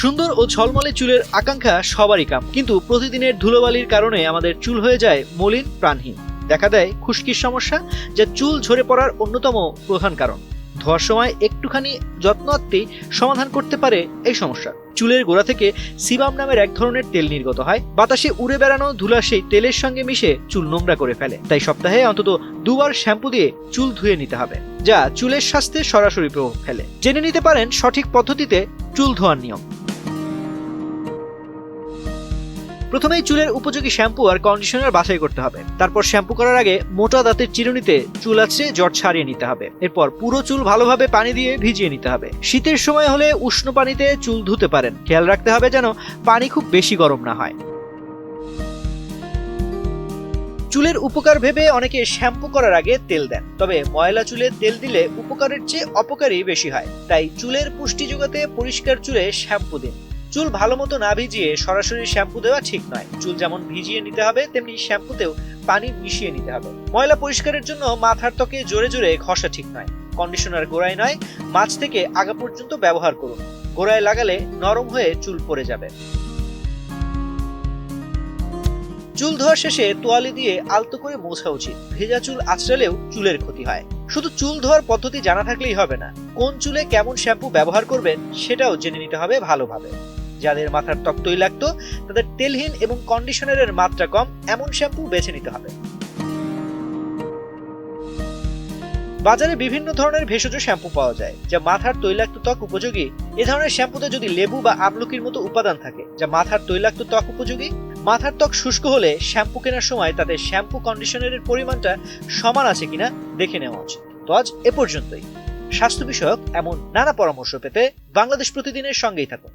সুন্দর ও ঝলমলে চুলের আকাঙ্ক্ষা সবারই কাম, কিন্তু প্রতিদিনের ধুলোবালির কারণে আমাদের চুল হয়ে যায় মলিন, প্রাণহীন। দেখা দেয় খুশকির সমস্যা, যা চুল ঝরে পড়ার অন্যতম প্রধান কারণ। ধোয়ার সময় একটুখানি যত্ন আত্মেই সমাধান করতে পারে এই সমস্যা। চুলের গোড়া থেকে সিবাম নামের এক ধরনের তেল নির্গত হয়। বাতাসে উড়ে বেড়ানো ধুলা সেই তেলের সঙ্গে মিশে চুল নোংরা করে ফেলে। তাই সপ্তাহে অন্তত 2 বার শ্যাম্পু দিয়ে চুল ধুয়ে নিতে হবে, যা চুলের স্বাস্থ্যে সরাসরি প্রভাব ফেলে। জেনে নিতে পারেন সঠিক পদ্ধতিতে চুল ধোয়ার নিয়ম। প্রথমেই চুলের উপযোগী শ্যাম্পু আর কন্ডিশনার বাছাই করতে হবে। তারপর শ্যাম্পু করার আগে মোটা দাঁতের চিরুনিতে চুল আঁচড়ে জট ছাড়িয়ে নিতে হবে। এরপর পুরো চুল ভালোভাবে পানি দিয়ে ভিজিয়ে নিতে হবে। শীতের সময় হলে উষ্ণ পানিতে চুল ধুতে পারেন। খেয়াল রাখতে হবে যেন পানি খুব বেশি গরম না হয়। চুলের উপকার ভেবে অনেকে শ্যাম্পু করার আগে তেল দেন, তবে ময়লা চুলে তেল দিলে উপকারের চেয়ে অপকারই বেশি হয়। তাই চুলের পুষ্টি যোগাতে পরিষ্কার চুলে শ্যাম্পু দিন। চুল ভালো মতো না ভিজিয়ে সরাসরি শ্যাম্পু দেওয়া ঠিক নয়। চুল যেমন ভিজিয়ে নিতে হবে, তেমনি শ্যাম্পুতেও পানি মিশিয়ে নিতে হবে। ময়লা পরিষ্কারের জন্য মাথার ত্বকে জোরে জোরে ঘষা ঠিক নয়। কন্ডিশনার গোড়ায় নয়, মাঝ থেকে আগা পর্যন্ত ব্যবহার করুন। গোড়ায় লাগালে নরম হয়ে চুল পড়ে যাবে। চুল ধোয়া শেষে তোয়ালে দিয়ে আলতো করে মোছা উচিত। ভেজা চুল আঁচড়ালেও চুলের ক্ষতি হয়। শুধু চুল ধোয়ার পদ্ধতি জানা থাকলেই হবে না, কোন চুলে কেমন শ্যাম্পু ব্যবহার করবেন সেটাও জেনে নিতে হবে ভালোভাবে। যাদের মাথার ত্বক তৈলাক্ত, তাদের তেলহীন এবং কন্ডিশনারের মাত্রা কম এমন শ্যাম্পু বেছে নিতে হবে। বাজারে বিভিন্ন ধরনের ভেষজ শ্যাম্পু পাওয়া যায়, যা মাথার তৈলাক্ত ত্বক উপযোগী। এ ধরনের শ্যাম্পুতে যদি লেবু বা আমলকির মতো উপাদান থাকে, যা মাথার তৈলাক্ত ত্বক উপযোগী। মাথার ত্বক শুষ্ক হলে শ্যাম্পু কেনার সময় তাদের শ্যাম্পু কন্ডিশনারের পরিমাণটা সমান আছে কিনা দেখে নেওয়া উচিত। তো আজ এ পর্যন্তই। স্বাস্থ্য বিষয়ক এমন নানা পরামর্শ পেতে বাংলাদেশ প্রতিদিনের সঙ্গেই থাকুন।